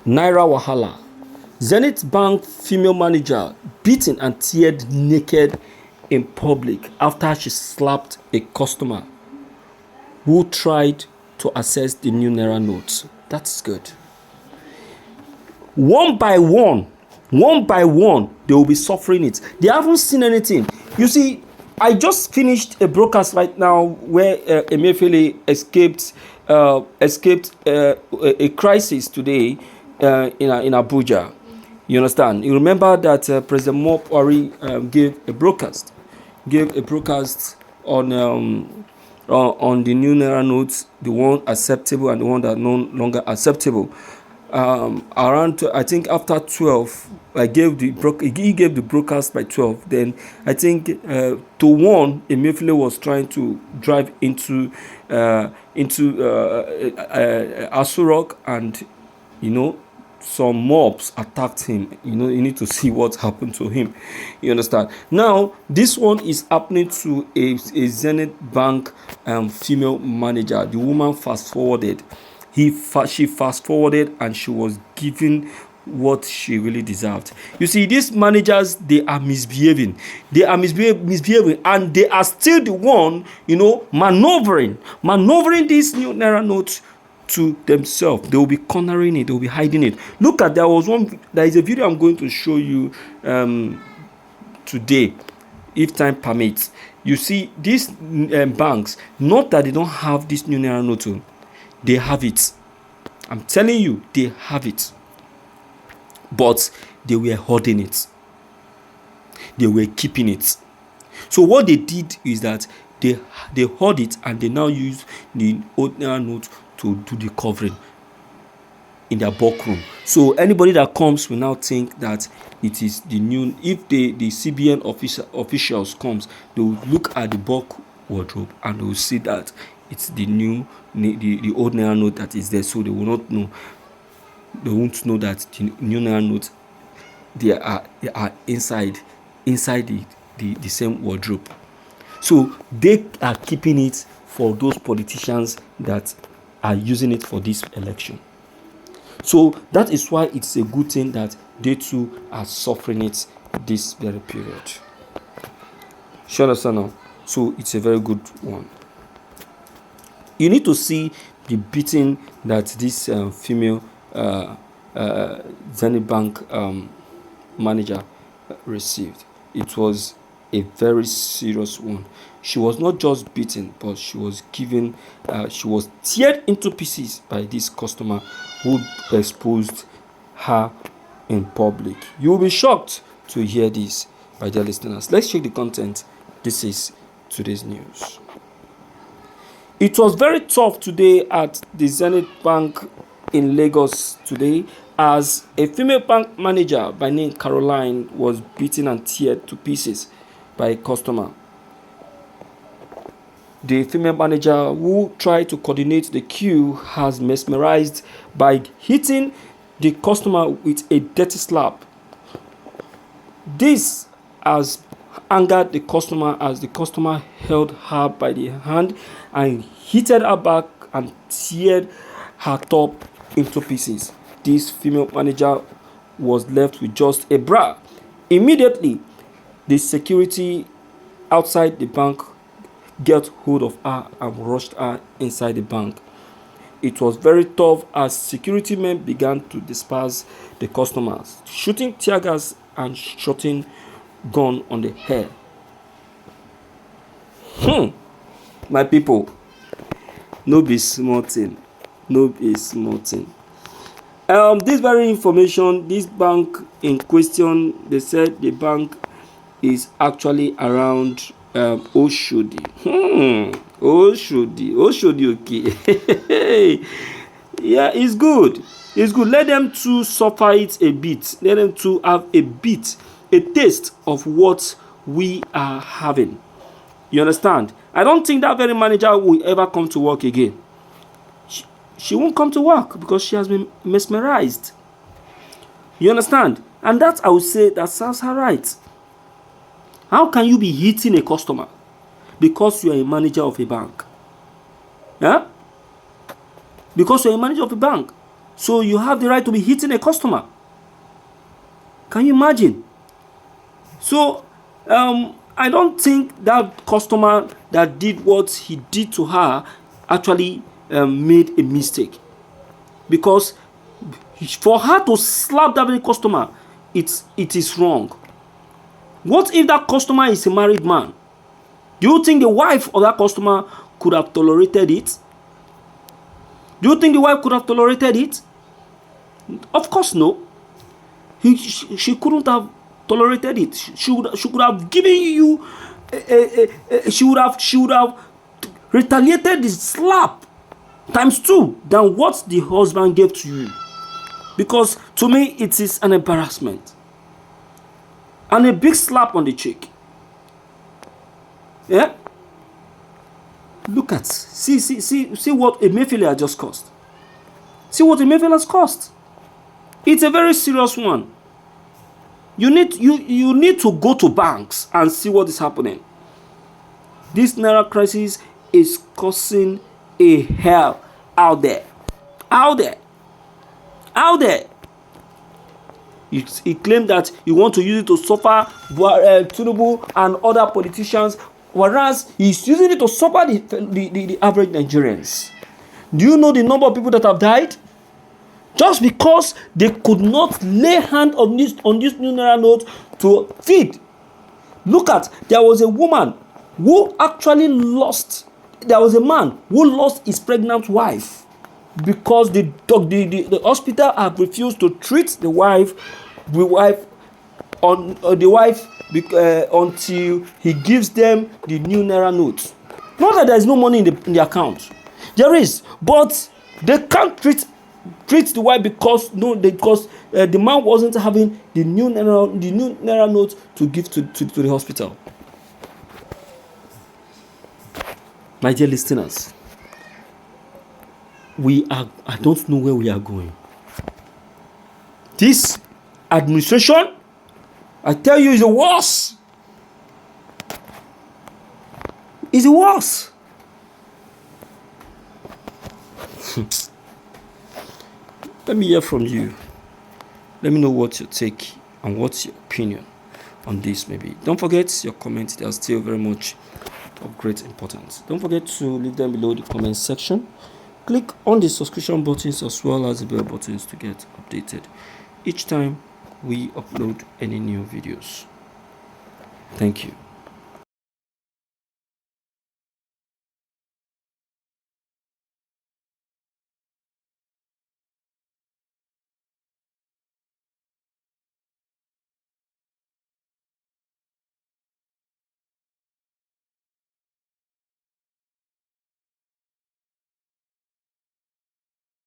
Naira Wähällä. Zenith Bank female manager beaten and teared naked in public after she slapped a customer who tried to access the new Naira notes. That's good. One by one, they will be suffering it. They haven't seen anything. You see, I just finished a broadcast right now where Emefiele escaped a crisis today in Abuja. You understand? You remember that President Buhari gave a broadcast on the new Naira notes, the one acceptable and the one that no longer acceptable. Around, I think after 12, he gave the broadcast by 12. Then I think to 1, Emefiele was trying to drive into Asurok, and some mobs attacked him. You need to see what happened to him. You understand? Now this one is happening to a Zenith Bank female manager. The woman fast forwarded. She fast forwarded and she was given what she really deserved. You see, these managers, they are misbehaving. Misbehaving, and they are still the one, maneuvering these new Naira notes to themselves. They will be cornering it. They will be hiding it. Look at, there is a video I'm going to show you today, if time permits. You see, these banks, not that they don't have this new Naira note. They have it. I'm telling you, they have it. But they were hoarding it. They were keeping it. So what they did is that they hoard it, and they now use the old Naira note to do the covering in their bulk room. So anybody that comes will now think that it is the new. If the CBN officials comes, they will look at the bulk wardrobe and they will see that it's the old Naira note that is there. So they will not know. They won't know that the new Naira note they are inside the same wardrobe. So they are keeping it for those politicians that are using it for this election. So that is why it's a good thing that they too are suffering it this very period. You understand now? So it's a very good one. You need to see the beating that this female Zenith Bank manager received. It was a very serious one. She was not just beaten, but she was teared into pieces by this customer who exposed her in public. You will be shocked to hear this, by dear listeners. Let's check the content. This is today's news. It was very tough today at the Zenith Bank in Lagos today, as a female bank manager by name Caroline was beaten and teared to pieces by a customer. The female manager, who tried to coordinate the queue, has mesmerized by hitting the customer with a dirty slap. This has angered the customer, as the customer held her by the hand and hit her back and teared her top into pieces. This female manager was left with just a bra. Immediately, the security outside the bank got hold of her and rushed her inside the bank. It was very tough, as security men began to disperse the customers, shooting tear gas and shooting gun on the head. My people, no be small thing. This very information, this bank in question, they said the bank is actually around Oshodi. Oshodi, okay. Yeah, it's good. Let them to suffer it a bit. Let them to have a taste of what we are having. You understand? I don't think that very manager will ever come to work again. She won't come to work because she has been mesmerized. You understand? And that, I would say, that serves her right. How can you be hitting a customer because you are a manager of a bank? Yeah? Because you are a manager of a bank. So you have the right to be hitting a customer. Can you imagine? So I don't think that customer that did what he did to her actually made a mistake, because for her to slap that very customer, it is wrong. What if that customer is a married man? Do you think the wife of that customer could have tolerated it? Do you think the wife could have tolerated it? Of course no. She couldn't have tolerated it. She could have given you she would have retaliated the slap times 2 than what the husband gave to you. Because to me it is an embarrassment and a big slap on the cheek. Yeah? Look at, see what Emefiele has just cost. See what Emefiele has cost. It's a very serious one. You need to go to banks and see what is happening. This Naira crisis is causing a hell out there. Out there. Out there. He claimed that you want to use it to suffer Tinubu and other politicians, whereas he's using it to suffer the average Nigerians. Do you know the number of people that have died? Just because they could not lay hand on this new Naira note to feed. Look at, there was a woman who actually lost, there was a man who lost his pregnant wife because the hospital have refused to treat the wife until he gives them the new Naira note. Not that there is no money in the account. There is, but they can't treat the wife because the man wasn't having the new Naira note to give to the hospital. My dear listeners, I don't know where we are going. This administration, I tell you, is the worst. It's the worst. Let me hear from you. Let me know what's your take and what's your opinion on this maybe. Don't forget your comments. They are still very much of great importance. Don't forget to leave them below the comment section. Click on the subscription buttons as well as the bell buttons to get updated each time we upload any new videos. Thank you.